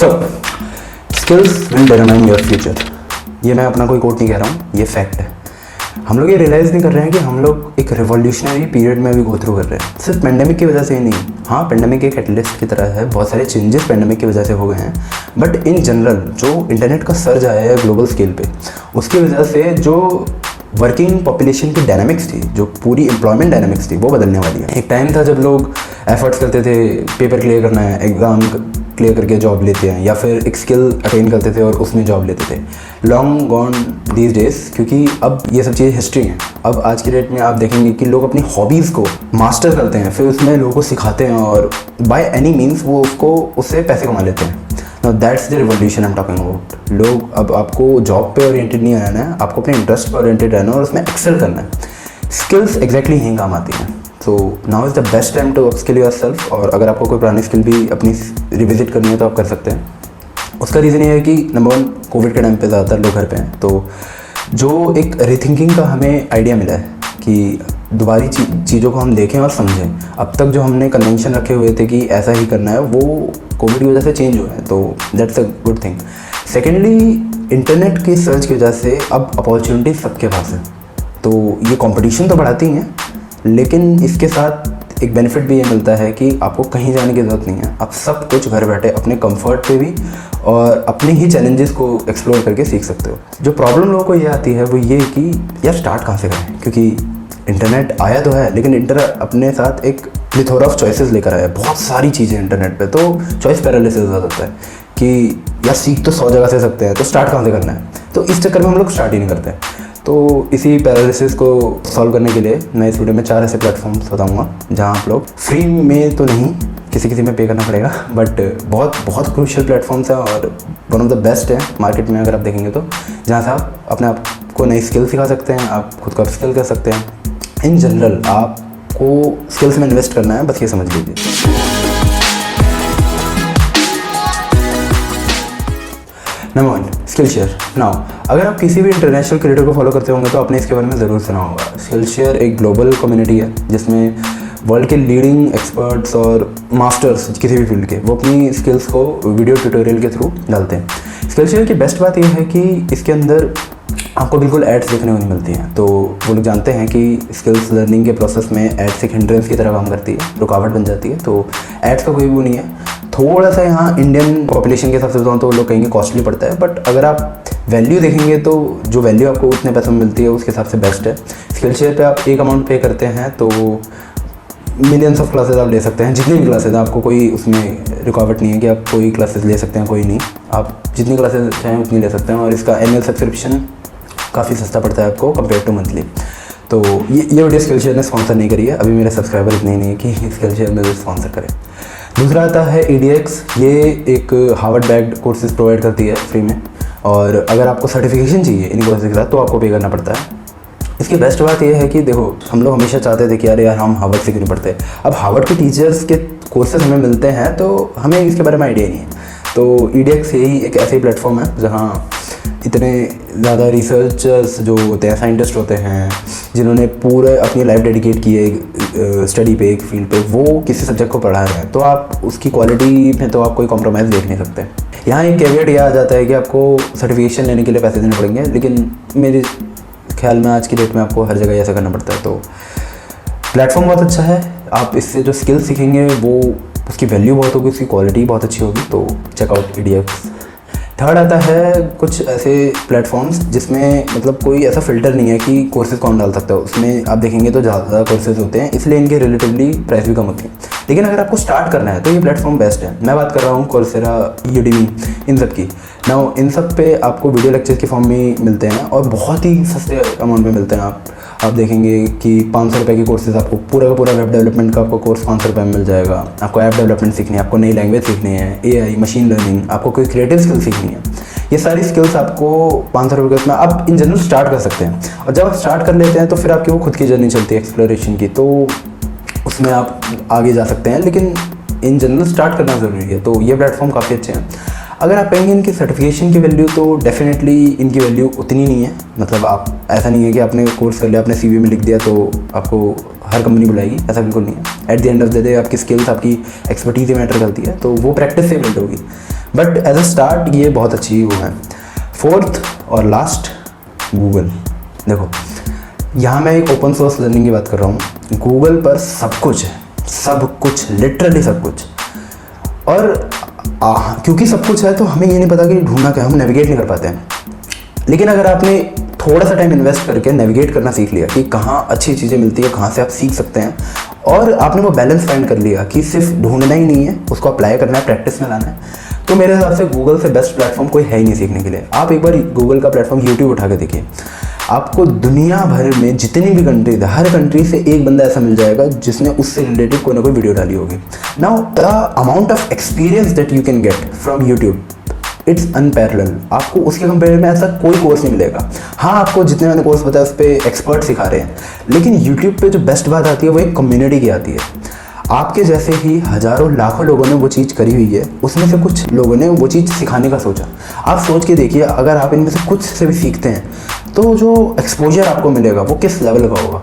So skills will determine your future. ये मैं अपना कोई कोट नहीं कह रहा हूँ, ये फैक्ट है। हम लोग ये रियलाइज़ नहीं कर रहे हैं कि हम लोग एक रिवॉल्यूशनरी पीरियड में अभी गो थ्रू कर रहे हैं। सिर्फ पेंडेमिक की वजह से ही नहीं, हाँ पेंडेमिक एक कैटलिस्ट की तरह है, बहुत सारे चेंजेस पेंडेमिक की वजह से हो गए हैं, बट इन जनरल जो इंटरनेट का सर्ज आया है ग्लोबल स्केल पे, उसकी वजह से जो वर्किंग पॉपुलेशन की डायनामिक्स थी, जो पूरी एम्प्लॉयमेंट डायनामिक्स थी, वो बदलने वाली है। एक टाइम था जब लोग एफर्ट्स करते थे, पेपर क्लियर करना है, एग्ज़ाम क्लियर करके जॉब लेते हैं, या फिर एक स्किल अटेन करते थे और उसमें जॉब लेते थे। लॉन्ग गॉन दीज डेज, क्योंकि अब ये सब चीज़ें हिस्ट्री हैं। अब आज की डेट में आप देखेंगे कि लोग अपनी हॉबीज़ को मास्टर करते हैं, फिर उसमें लोगों को सिखाते हैं और बाय एनी मीन्स वो उससे पैसे कमा लेते हैं। Now that's the revolution I am talking about. लोग अब आपको जॉब पे ओरिएंटेड नहीं रहना है, आपको अपने इंटरेस्ट पर ओरिएंटेड रहना है और उसमें एक्सेल करना है। स्किल्स एग्जैक्टली यहीं काम आती हैं। तो now is the best time to upskill yourself. और अगर आपको कोई पुरानी स्किल भी अपनी रिविजिट करनी है तो आप कर सकते हैं। उसका रीज़न ये है कि नंबर 1, कोविड के टाइम पे ज़्यादातर लोग घर पे हैं, तो जो एक रीथिंकिंग का हमें आइडिया मिला है कि दोबारा चीज़ों को हम देखें और समझें। अब तक जो हमने कन्वेंशन रखे हुए थे कि ऐसा ही करना है, वो कोविड की वजह से चेंज हुआ है, तो that's a good thing. Secondly, internet की सर्च की वजह से अब अपॉर्चुनिटी सबके पास है, तो ये कंपटीशन तो बढ़ाती हैं, लेकिन इसके साथ एक बेनिफिट भी ये मिलता है कि आपको कहीं जाने की ज़रूरत नहीं है। आप सब कुछ घर बैठे अपने कंफर्ट पे भी और अपने ही चैलेंजेस को एक्सप्लोर करके सीख सकते हो। जो प्रॉब्लम लोगों को ये आती है वो ये कि यार स्टार्ट कहाँ से करें, क्योंकि इंटरनेट आया तो है, लेकिन इंटरनेट अपने साथ एक प्लेथोरा ऑफ चॉइसेस लेकर आया है। बहुत सारी चीज़ें इंटरनेट पे, तो चॉइस पैरालिसिस हो जाता है कि यार सीख तो 100 जगह से सकते हैं, तो स्टार्ट कहाँ से करना है। तो इस चक्कर में हम लोग स्टार्ट ही नहीं करते। तो इसी पैरालिसिस को सॉल्व करने के लिए मैं इस वीडियो में 4 ऐसे प्लेटफॉर्म्स बताऊंगा जहां आप लोग फ्री में तो नहीं, किसी में पे करना पड़ेगा, बट बहुत बहुत क्रूशियल प्लेटफॉर्म्स हैं और वन ऑफ द बेस्ट है मार्केट में अगर आप देखेंगे तो, जहां से आप अपने आप को नई स्किल सिखा सकते हैं, आप खुद को स्किल कर सकते हैं। इन जनरल आपको स्किल्स में इन्वेस्ट करना है, बस ये समझ लीजिए। Number 1, skill share. नाउ अगर आप किसी भी इंटरनेशनल क्रिएटर को फॉलो करते होंगे तो आपने इसके बारे में ज़रूर सुना होगा। स्किल शेयर एक ग्लोबल कम्युनिटी है जिसमें वर्ल्ड के लीडिंग एक्सपर्ट्स और मास्टर्स किसी भी फील्ड के, वो अपनी स्किल्स को वीडियो ट्यूटोरियल के थ्रू डालते हैं। स्किल शेयर की बेस्ट बात यह है कि इसके अंदर आपको बिल्कुल एड्स देखने को नहीं मिलती हैं। तो वो लोग जानते हैं कि स्किल्स लर्निंग के प्रोसेस में एड्स एक हिंड्रेंस की तरह काम करती है, रुकावट बन जाती है, तो एड्स का कोई वो नहीं है। थोड़ा सा यहाँ इंडियन पॉपुलेशन के हिसाब से बताऊँ तो लोग कहेंगे कॉस्टली पड़ता है, बट अगर आप वैल्यू देखेंगे तो जो वैल्यू आपको उतने पैसों में मिलती है उसके हिसाब से बेस्ट है। स्किल शेयर पे आप एक अमाउंट पे करते हैं तो मिलियंस ऑफ क्लासेस आप ले सकते हैं, जितनी भी क्लासेस हैं, आपको कोई उसमें रुकावट नहीं है कि आप कोई क्लासेस ले सकते हैं, कोई नहीं, आप जितनी क्लासेस चाहें उतनी ले सकते हैं। और इसका एनुअल सब्सक्रिप्शन काफ़ी सस्ता पड़ता है आपको कंपेयर टू मंथली। तो ये वीडियो स्किल शेयर ने स्पॉन्सर नहीं करी है, अभी मेरे सब्सक्राइबर इतने ही नहीं है कि स्किल शेयर मेरे स्पॉन्सर करें। दूसरा आता है EDX। ये एक हार्वर्ड बैक्ड कोर्सेज प्रोवाइड करती है फ्री में, और अगर आपको सर्टिफिकेशन चाहिए इन कोर्सेज के साथ तो आपको पे करना पड़ता है। इसकी बेस्ट बात यह है कि देखो, हम लोग हमेशा चाहते थे कि यार हम हार्वर्ड से क्यों नहीं पढ़ते। अब हार्वर्ड के टीचर्स के कोर्सेज हमें मिलते हैं तो हमें इसके बारे में आइडिया नहीं है। तो EDX यही एक ऐसे ही प्लेटफॉर्म है जहाँ इतने ज़्यादा रिसर्चर्स जो होते हैं, साइंटिस्ट होते हैं, जिन्होंने पूरे अपनी लाइफ डेडिकेट की है स्टडी पे, एक फील्ड पे, वो किसी सब्जेक्ट को पढ़ा रहे हैं, तो आप उसकी क्वालिटी में तो आप कोई कॉम्प्रोमाइज़ देख नहीं सकते। यहाँ एक कैविएट यह आ जाता है कि आपको सर्टिफिकेशन लेने के लिए पैसे देने पड़ेंगे, लेकिन मेरे ख्याल में आज की डेट में आपको हर जगह ऐसा करना पड़ता है। तो प्लेटफॉर्म बहुत अच्छा है, आप इससे जो स्किल सीखेंगे वो उसकी वैल्यू बहुत होगी, उसकी क्वालिटी बहुत अच्छी होगी, तो चेकआउट EDX। थर्ड आता है कुछ ऐसे प्लेटफॉर्म्स जिसमें मतलब कोई ऐसा फ़िल्टर नहीं है कि कोर्सेज कौन डाल सकता है। उसमें आप देखेंगे तो ज़्यादा कोर्सेज होते हैं, इसलिए इनके रिलेटिवली प्राइस भी कम होती है। लेकिन अगर आपको स्टार्ट करना है तो ये प्लेटफॉर्म बेस्ट है। मैं बात कर रहा हूँ कोर्सेरा, यूडेमी, इन सब की। नाउ इन सब पे आपको वीडियो लेक्चर्स के फॉर्म में मिलते हैं और बहुत ही सस्ते अमाउंट में मिलते हैं। आप देखेंगे कि 500 रुपये के कोर्सेज आपको पूरा का पूरा वेब डेवलपमेंट का आपको कोर्स 500 रुपये में मिल जाएगा। आपको ऐप डेवलपमेंट सीखनी है, आपको नई लैंग्वेज सीखनी है, AI, मशीन लर्निंग, आपको कोई क्रिएटिव स्किल सीखनी है, ये सारी स्किल्स आपको 500 रुपये में आप इन जनरल स्टार्ट कर सकते हैं। और जब आप स्टार्ट कर लेते हैं तो फिर आपकी वो खुद की जर्नी चलती है एक्सप्लोरेशन की, तो उसमें आप आगे जा सकते हैं, लेकिन इन जनरल स्टार्ट करना ज़रूरी है। तो ये प्लेटफॉर्म काफ़ी अच्छे हैं। अगर आप कहेंगे इनकी सर्टिफिकेशन की वैल्यू, तो डेफिनेटली इनकी वैल्यू उतनी नहीं है। मतलब आप ऐसा नहीं है कि आपने कोर्स कर लिया, आपने CV में लिख दिया तो आपको हर कंपनी बुलाएगी, ऐसा बिल्कुल नहीं है। At the end of the day आपकी स्किल्स, आपकी एक्सपर्टीज मैटर करती है, तो वो प्रैक्टिस से बिल्ड होगी। बट एज अ स्टार्ट ये बहुत अच्छी वो है। फोर्थ और लास्ट, गूगल। देखो यहाँ मैं एक ओपन सोर्स लर्निंग की बात कर रहा हूँ। गूगल पर सब कुछ है, सब कुछ, लिटरली सब कुछ। और क्योंकि सब कुछ है तो हमें ये नहीं पता कि ढूंढना क्या है, हम नेविगेट नहीं कर पाते हैं। लेकिन अगर आपने थोड़ा सा टाइम इन्वेस्ट करके नेविगेट करना सीख लिया कि कहाँ अच्छी चीज़ें मिलती है, कहाँ से आप सीख सकते हैं, और आपने वो बैलेंस फाइंड कर लिया कि सिर्फ ढूंढना ही नहीं है, उसको अप्लाई करना है, प्रैक्टिस में लाना है, तो मेरे हिसाब से गूगल से बेस्ट प्लेटफॉर्म कोई है ही नहीं सीखने के लिए। आप एक बार गूगल का प्लेटफॉर्म यूट्यूब उठा के देखिए, आपको दुनिया भर में जितनी भी कंट्रीज है, हर कंट्री से एक बंदा ऐसा मिल जाएगा जिसने उससे रिलेटेड कोई ना कोई वीडियो डाली होगी। Now the amount of experience that you can get from YouTube, it's unparalleled. आपको उसके कंपेयर में ऐसा कोई कोर्स नहीं मिलेगा। हाँ, आपको जितने मैंने कोर्स बताया उस पर एक्सपर्ट सिखा रहे हैं, लेकिन यूट्यूब पे जो बेस्ट बात आती है वो एक कम्युनिटी की आती है। आपके जैसे ही हज़ारों लाखों लोगों ने वो चीज़ करी हुई है, उसमें से कुछ लोगों ने वो चीज़ सिखाने का सोचा। आप सोच के देखिए, अगर आप इनमें से कुछ से भी सीखते हैं तो जो एक्सपोजर आपको मिलेगा वो किस लेवल का होगा।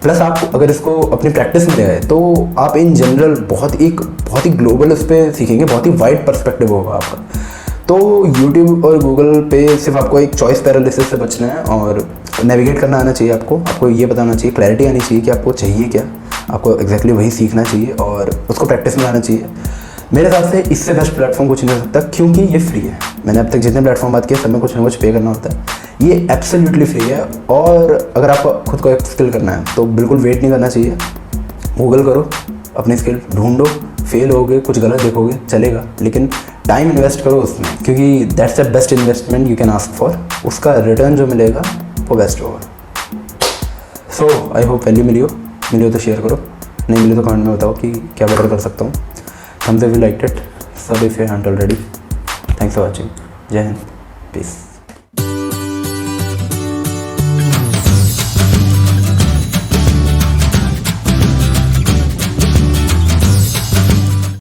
प्लस आप अगर इसको अपनी प्रैक्टिस में ले आए तो आप इन जनरल बहुत ही ग्लोबल उस पर सीखेंगे, बहुत ही वाइड पर्सपेक्टिव होगा आपका। तो YouTube और गूगल पे सिर्फ आपको एक चॉइस पैरालिसिस से बचना है और नेविगेट करना आना चाहिए। आपको ये बताना चाहिए, क्लैरिटी आनी चाहिए कि आपको चाहिए क्या, आपको एग्जैक्टली वही सीखना चाहिए और उसको प्रैक्टिस में लाना चाहिए। मेरे हिसाब से इससे बेस्ट प्लेटफॉर्म कुछ नहीं हो सकता, क्योंकि ये फ्री है। मैंने अब तक जितने प्लेटफॉर्म बात किए सब में कुछ ना कुछ पे करना होता है, ये एब्सोल्युटली फ्री है। और अगर आपको खुद को एक स्किल करना है तो बिल्कुल वेट नहीं करना चाहिए, गूगल करो, अपनी स्किल ढूंढो, फेल होगे, कुछ गलत देखोगे चलेगा, लेकिन टाइम इन्वेस्ट करो उसमें, क्योंकि that's the best investment you can ask for. उसका रिटर्न जो मिलेगा वो बेस्ट होगा। सो आई होप वैल्यू मिली हो तो शेयर करो, नहीं मिली तो कमेंट में बताओ कि क्या बेटर कर सकता हूँ। Thumbs up if you liked it, sub if you haven't already. Thanks for watching. जय हिंद, पीस।